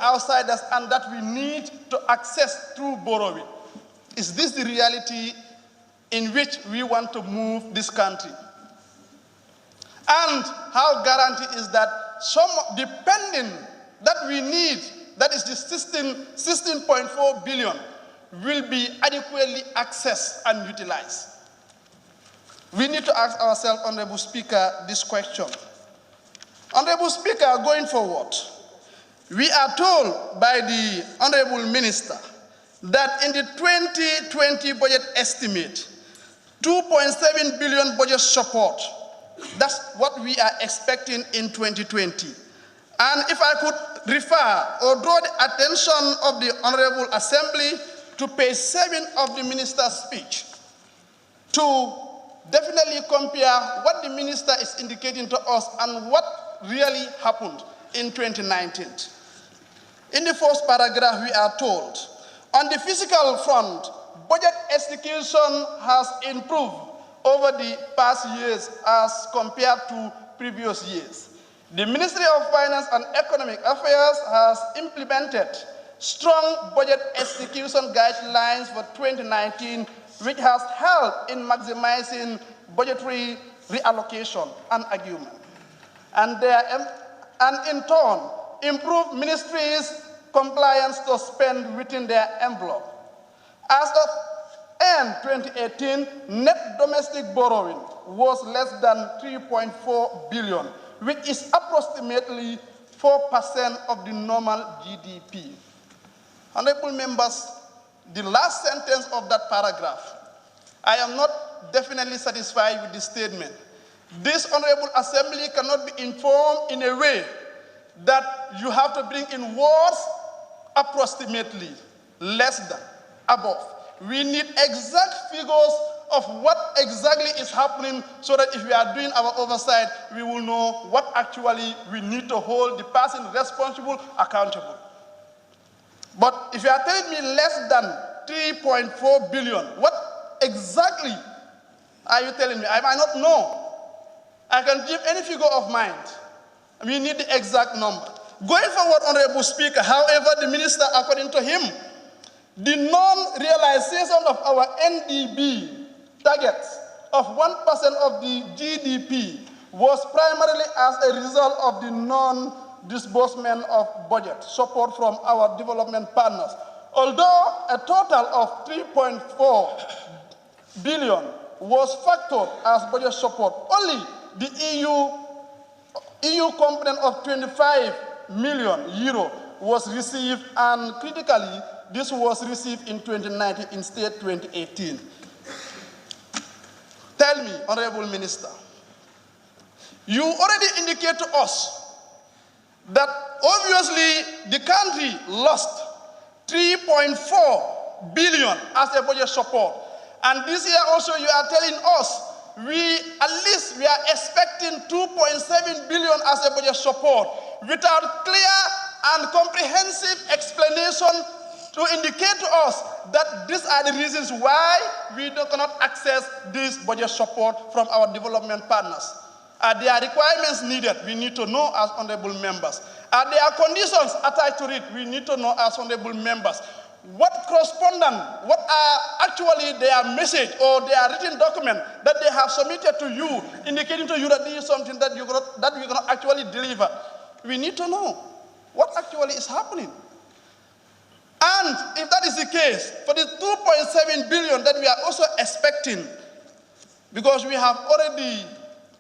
outsiders and that we need to access through borrowing. Is this the reality in which we want to move this country? And how guarantee is that the pending that we need, that is the 16.4 billion, will be adequately accessed and utilized? We need to ask ourselves, Honorable Speaker, this question. Honorable Speaker, going forward, we are told by the Honorable Minister that in the 2020 budget estimate, 2.7 billion budget support, that's what we are expecting in 2020. And if I could refer or draw the attention of the Honorable Assembly to page 7 of the Minister's speech, to definitely compare what the Minister is indicating to us and what really happened in 2019. In the first paragraph, we are told, on the fiscal front, budget execution has improved over the past years as compared to previous years. The Ministry of Finance and Economic Affairs has implemented strong budget execution guidelines for 2019, which has helped in maximizing budgetary reallocation and agreement, and in turn, improve ministries' compliance to spend within their envelope. As of end 2018, net domestic borrowing was less than 3.4 billion, which is approximately 4% of the normal GDP. Honorable members, the last sentence of that paragraph, I am not definitely satisfied with the statement. This Honorable Assembly cannot be informed in a way that you have to bring in words approximately, less than, above. We need exact figures of what exactly is happening so that if we are doing our oversight, we will know what actually we need to hold the person responsible accountable. But if you are telling me less than 3.4 billion, what exactly are you telling me? I might not know. I can give any figure of mind. We need the exact number. Going forward, Honorable Speaker, however, the Minister, according to him, the non-realization of our NDB targets of 1% of the GDP was primarily as a result of the non-disbursement of budget support from our development partners. Although a total of 3.4 billion was factored as budget support, only the EU component of 25 million euro was received, and critically, this was received in 2019 instead 2018. Tell me, Honorable Minister, you already indicate to us that obviously the country lost 3.4 billion as a budget support. And this year also you are telling us at least we are expecting 2.7 billion as a budget support without clear and comprehensive explanation to indicate to us that these are the reasons why we cannot access this budget support from our development partners. Are there requirements needed? We need to know as honorable members. Are there conditions attached to it? We need to know as honorable members. What correspondence, what are actually their message or their written document that they have submitted to you, indicating to you that this is something that we cannot actually deliver? We need to know what actually is happening. And if that is the case, for the 2.7 billion that we are also expecting, because we have already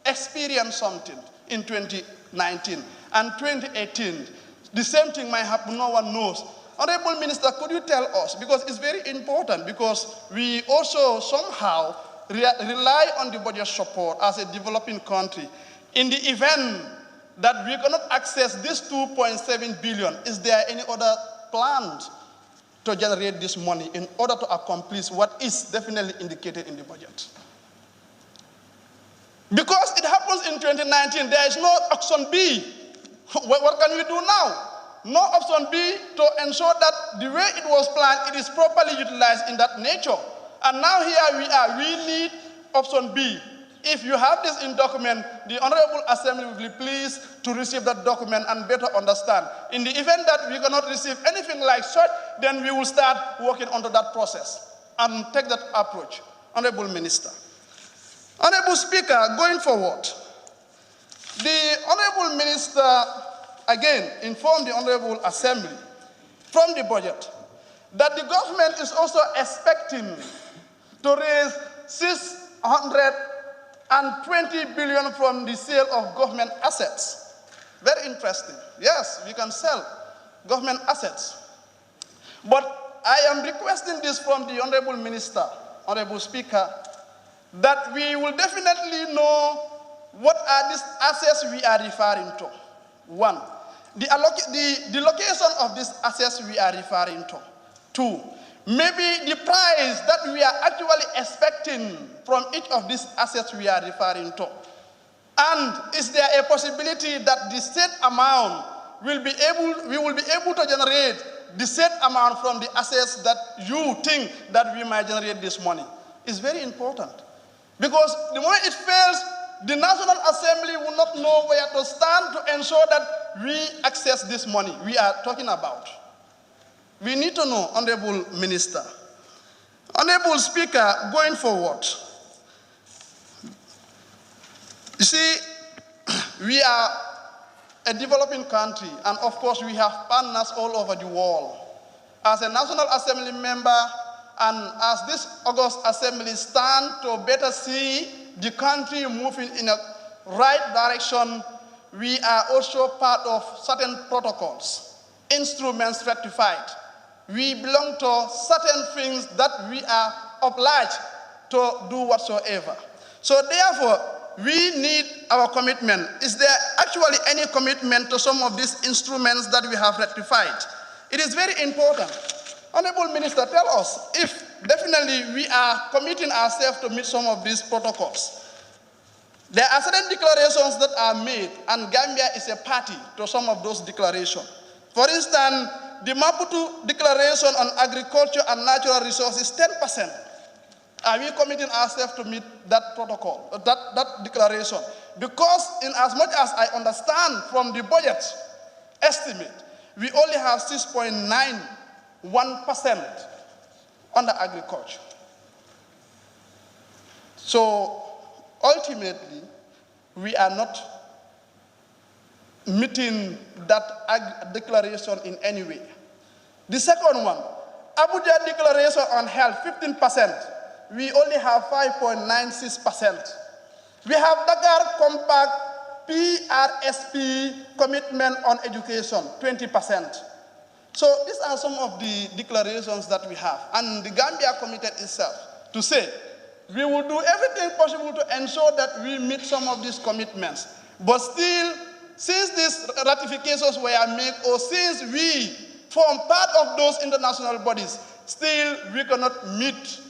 experienced something in 2019 and 2018, the same thing might happen, no one knows. Honorable Minister, could you tell us, because it's very important, because we also somehow rely on the budget support as a developing country. In the event that we cannot access this 2.7 billion, is there any other plans to generate this money in order to accomplish what is definitely indicated in the budget? Because it happens in 2019, there is no option B. What can we do now? No option B to ensure that the way it was planned, it is properly utilized in that nature. And now here we are, we need option B. If you have this in document, the Honorable Assembly will be pleased to receive that document and better understand. In the event that we cannot receive anything like such, then we will start working under that process and take that approach. Honorable Minister. Honorable Speaker, going forward, the Honorable Minister again informed the Honorable Assembly from the budget that the government is also expecting to raise 620 billion from the sale of government assets. Very interesting. Yes, we can sell government assets. But I am requesting this from the Honorable Minister, Honorable Speaker, that we will definitely know what are these assets we are referring to. One, the location of these assets we are referring to. Two, maybe the price that we are actually expecting from each of these assets we are referring to. And is there a possibility that the said amount we will be able to generate the said amount from the assets that you think that we might generate this money? It's very important. Because the moment it fails, the National Assembly will not know where to stand to ensure that we access this money we are talking about. We need to know, Honorable Minister. Honorable Speaker, going forward, you see, we are a developing country, and of course we have partners all over the world. As a National Assembly member, and as this August Assembly stand to better see the country moving in a right direction, we are also part of certain protocols, instruments ratified. We belong to certain things that we are obliged to do whatsoever. So therefore, we need our commitment. Is there actually any commitment to some of these instruments that we have ratified? It is very important. Honorable Minister, tell us if definitely we are committing ourselves to meet some of these protocols. There are certain declarations that are made, and Gambia is a party to some of those declarations. For instance, the Maputo Declaration on Agriculture and Natural Resources, 10%. Are we committing ourselves to meet that protocol, that declaration? Because in as much as I understand from the budget estimate, we only have 6.91% under agriculture. So ultimately, we are not meeting that declaration in any way. The second one, Abuja Declaration on Health, 15%. We only have 5.96%. We have Dakar Compact PRSP commitment on education, 20%. So these are some of the declarations that we have. And the Gambia committed itself to say, we will do everything possible to ensure that we meet some of these commitments. But still, since these ratifications were made, or since we form part of those international bodies, still we cannot meet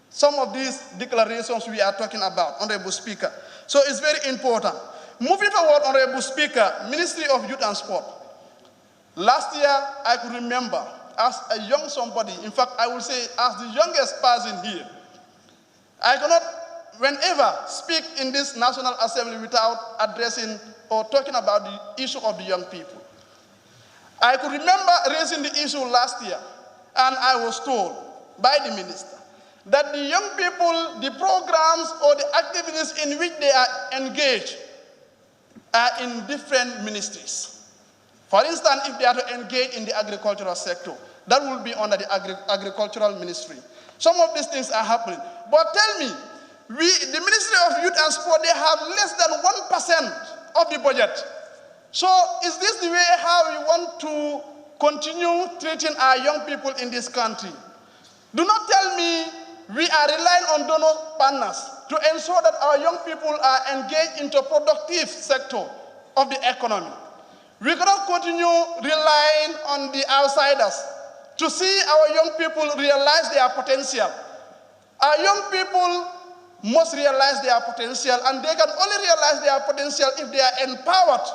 some of these declarations we are talking about, Honorable Speaker. So it's very important. Moving forward, Honorable Speaker, Ministry of Youth and Sport. Last year, I could remember, as a young somebody, in fact, I will say as the youngest person here, I cannot, whenever, speak in this National Assembly without addressing or talking about the issue of the young people. I could remember raising the issue last year, and I was told by the minister that the young people, the programs or the activities in which they are engaged are in different ministries. For instance, if they are to engage in the agricultural sector, that will be under the agricultural ministry. Some of these things are happening. But tell me, the Ministry of Youth and Sport, they have less than 1% of the budget. So is this the way how we want to continue treating our young people in this country? Do not tell me we are relying on donor partners to ensure that our young people are engaged into productive sector of the economy. We cannot continue relying on the outsiders to see our young people realize their potential. Our young people must realize their potential, and they can only realize their potential if they are empowered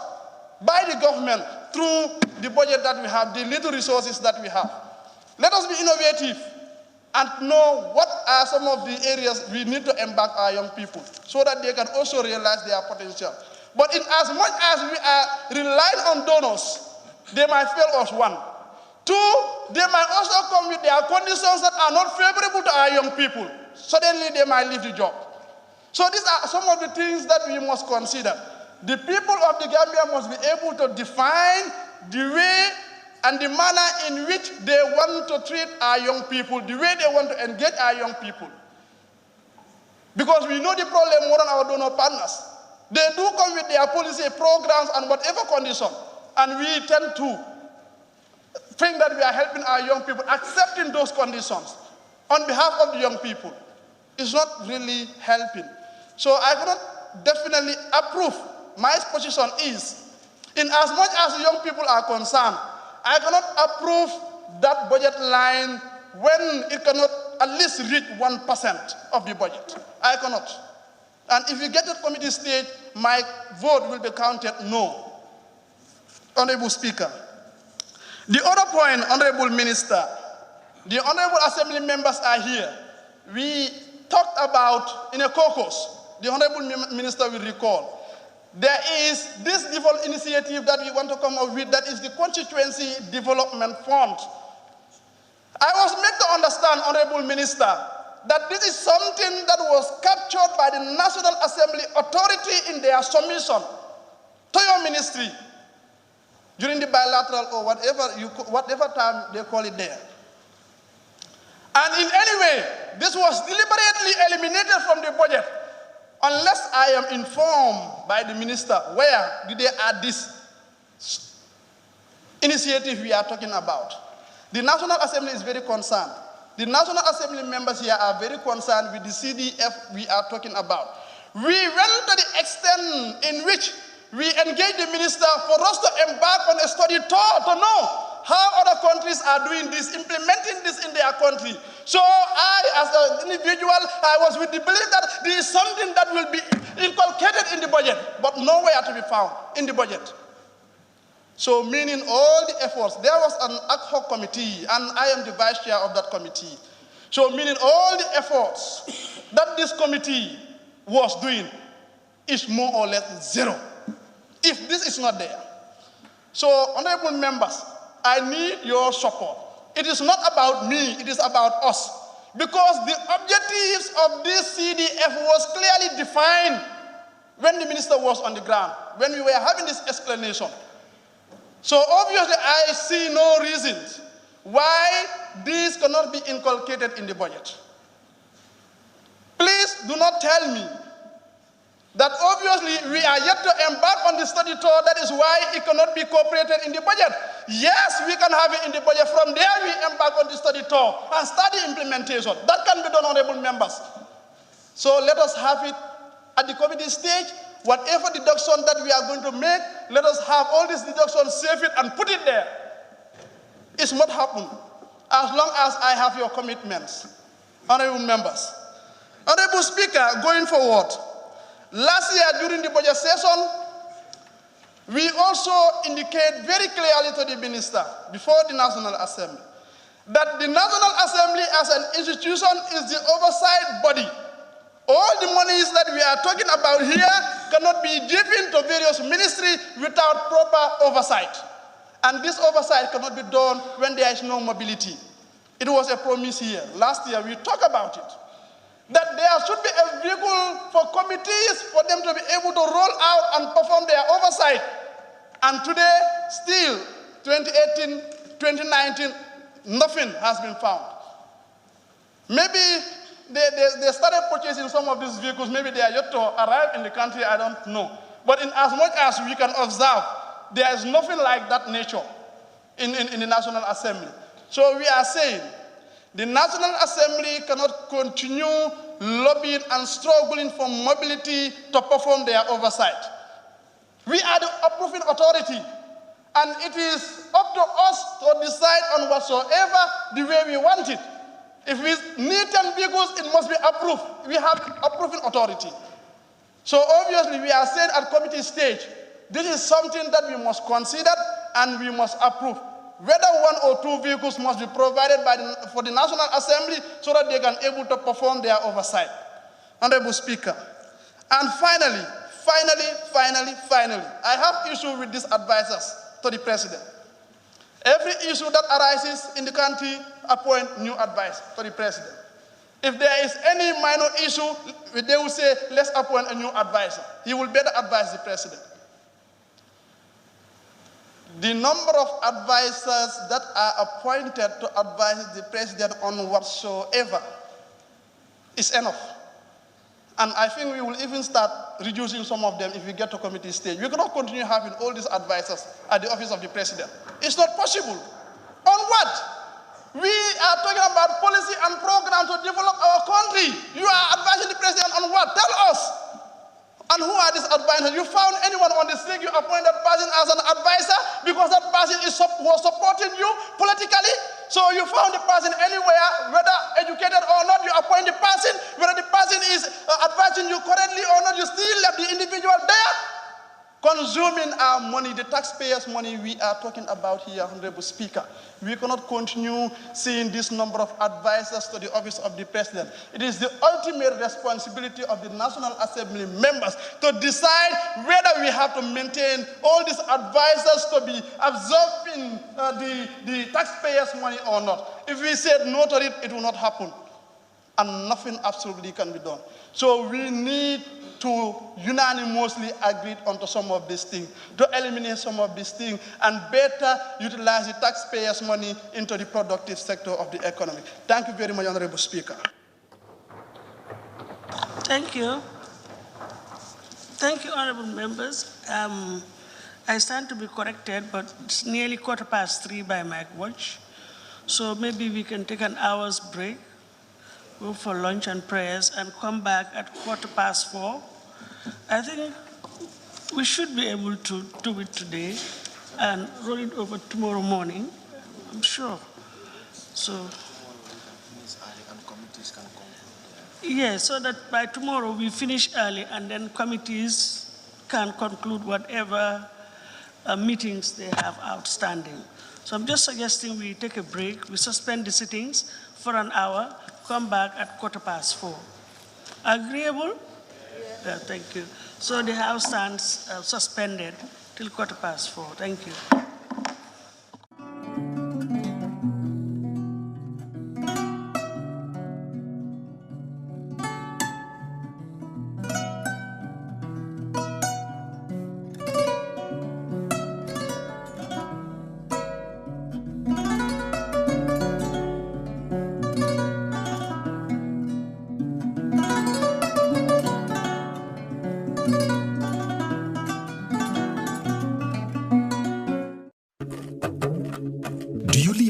by the government through the budget that we have, the little resources that we have. Let us be innovative and know what are some of the areas we need to embark our young people so that they can also realize their potential. But in as much as we are relying on donors, they might fail us, one. Two, they might also come with their conditions that are not favorable to our young people. Suddenly, they might leave the job. So these are some of the things that we must consider. The people of the Gambia must be able to define the way and the manner in which they want to treat our young people, the way they want to engage our young people. Because we know the problem more than our donor partners. They do come with their policy programs and whatever condition, and we tend to think that we are helping our young people. Accepting those conditions on behalf of the young people is not really helping. So I cannot definitely approve. My position is, in as much as the young people are concerned, I cannot approve that budget line when it cannot at least reach 1% of the budget. I cannot. And if you get to committee stage, my vote will be counted no. Honorable Speaker. The other point, Honorable Minister, the Honorable Assembly members are here. We talked about, in a caucus, the Honorable Minister will recall, there is this devolved initiative that we want to come up with, that is the Constituency Development Fund. I was made to understand, Honorable Minister, that this is something that was captured by the National Assembly Authority in their submission to your ministry during the bilateral or whatever time they call it there. And in any way, this was deliberately eliminated from the budget, unless I am informed by the minister where did they add this initiative we are talking about. The National Assembly is very concerned. The National Assembly members here are very concerned with the CDF we are talking about. We went to the extent in which we engaged the minister for us to embark on a study tour to know how other countries are doing this, implementing this in their country. So I, as an individual, I was with the belief that there is something that will be inculcated in the budget, but nowhere to be found in the budget. So meaning all the efforts, there was an ad hoc committee, and I am the vice chair of that committee. So meaning all the efforts that this committee was doing is more or less zero, if this is not there. So, honorable members, I need your support. It is not about me, it is about us. Because the objectives of this CDF was clearly defined when the minister was on the ground, when we were having this explanation. So obviously I see no reasons why this cannot be inculcated in the budget. Please do not tell me that obviously we are yet to embark on the study tour, that is why it cannot be incorporated in the budget. Yes, we can have it in the budget. From there we embark on the study tour and start the implementation. That can be done, honorable members. So let us have it at the committee stage. Whatever deduction that we are going to make, let us have all these deductions, save it and put it there. It's not happening as long as I have your commitments, honorable members. Honorable Speaker, going forward, last year during the budget session, we also indicate very clearly to the minister before the National Assembly that the National Assembly as an institution is the oversight body. All the monies that we are talking about here cannot be given to various ministries without proper oversight. And this oversight cannot be done when there is no mobility. It was a promise here. Last year we talked about it, that there should be a vehicle for committees for them to be able to roll out and perform their oversight. And today, still, 2018, 2019, nothing has been found. Maybe they started purchasing some of these vehicles. Maybe they are yet to arrive in the country, I don't know. But in as much as we can observe, there is nothing like that nature in the National Assembly. So we are saying the National Assembly cannot continue lobbying and struggling for mobility to perform their oversight. We are the approving authority, and it is up to us to decide on whatsoever the way we want it. If we need 10 vehicles, it must be approved. We have approving authority. So obviously we are saying at committee stage, this is something that we must consider and we must approve. whether 1 or 2 vehicles must be provided for the National Assembly so that they can be able to perform their oversight. Honorable Speaker. And finally, I have issue with these advisors to the President. Every issue that arises in the country, appoint new advisor to the President. If there is any minor issue, they will say, let's appoint a new advisor. He will better advise the President. The number of advisors that are appointed to advise the President on whatsoever is enough. And I think we will even start reducing some of them if we get to committee stage. We cannot continue having all these advisors at the office of the President. It's not possible. On what? We are talking about policy and program to develop our country. You are advising the President on what? Tell us. And who are these advisors? You found anyone on the street, you appoint that person as an advisor because that person was supporting you politically? So you found the person anywhere, whether educated or not, you appoint the person, whether the person is advising you correctly or not, you still left the individual there. Consuming our money, the taxpayers' money we are talking about here, Honorable Speaker. We cannot continue seeing this number of advisors to the office of the President. It is the ultimate responsibility of the National Assembly members to decide whether we have to maintain all these advisors to be absorbing the taxpayers' money or not. If we said no to it, it will not happen. And nothing absolutely can be done. So we need to unanimously agree onto some of these things, to eliminate some of these things, and better utilize the taxpayers' money into the productive sector of the economy. Thank you very much, Honorable Speaker. Thank you. Thank you, honorable members. I stand to be corrected, but it's nearly 3:15 by my watch. So maybe we can take an hour's break, go for lunch and prayers, and come back at 4:15. I think we should be able to do it today and roll it over tomorrow morning, I'm sure. So, yes, so that by tomorrow we finish early and then committees can conclude whatever meetings they have outstanding. So I'm just suggesting we take a break, we suspend the sittings for an hour, come back at 4:15. Agreeable? Yeah, thank you. So the House stands suspended till 4:15. Thank you.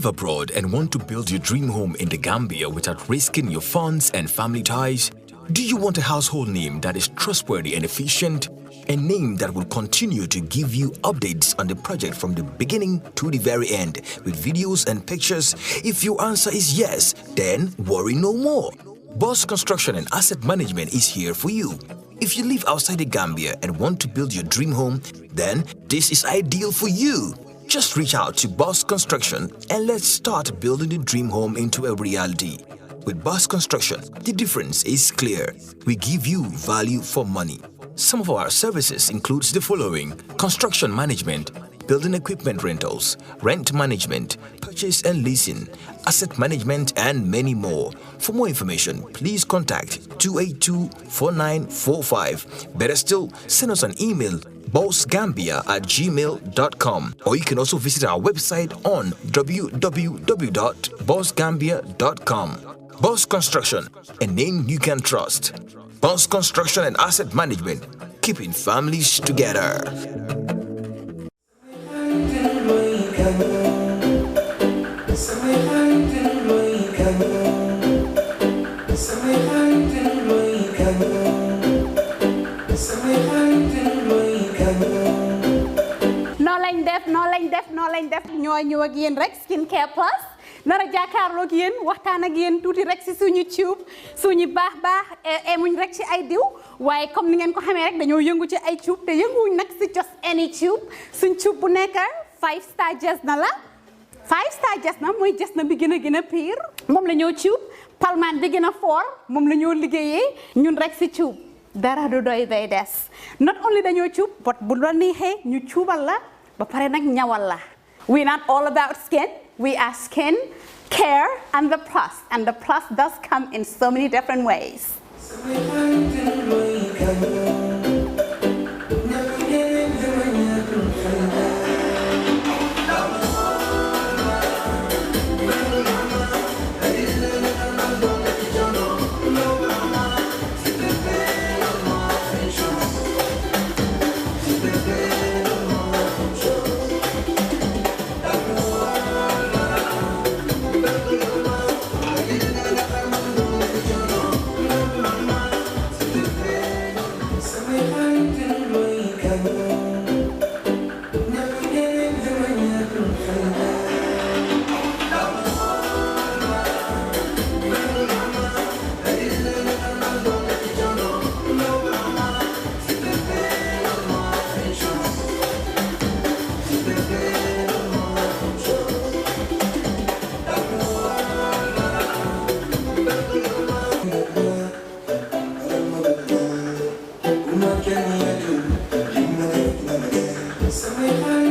Abroad and want to build your dream home in the Gambia without risking your funds and family ties? Do you want a household name that is trustworthy and efficient? A name that will continue to give you updates on the project from the beginning to the very end with videos and pictures? If your answer is yes, then worry no more. Boss Construction and Asset Management is here for you. If you live outside the Gambia and want to build your dream home, then this is ideal for you. Just reach out to Boss Construction and let's start building the dream home into a reality. With Boss Construction, the difference is clear. We give you value for money. Some of our services includes the following: construction management, building equipment rentals, rent management, purchase and leasing, asset management, and many more. For more information, please contact 282-4945. Better still, send us an email, bossgambia@gmail.com, or you can also visit our website on www.bossgambia.com. Boss Construction, a name you can trust. Boss Construction and Asset Management, keeping families together. No lañ def ñooy ñëw ak yéen rek Skincare Plus nara jàkkaarloo ak yéen waxtaan ak yéen tuuti rek si suñu tube suñu baax emuñ rek ci ay diw waaye comme ni ngeen ko xamee rek dañoo yëngu ci ay tube te yënguwuñ nag si just any tube suñ tube bu nekk 5 star jas na la 5-star jasna mooy jasna bi gën a pire moom la ñoo cuub palmaan bi gën a foor moom la ñoo liggéeyee ñun rek si cuub dara du doy day des not only dañoo cuub but bu la neexee ñu cuubal la ba pare nag ñawal la. We're not all about skin. We are skin, care, and the plus does come in so many different ways. Sampai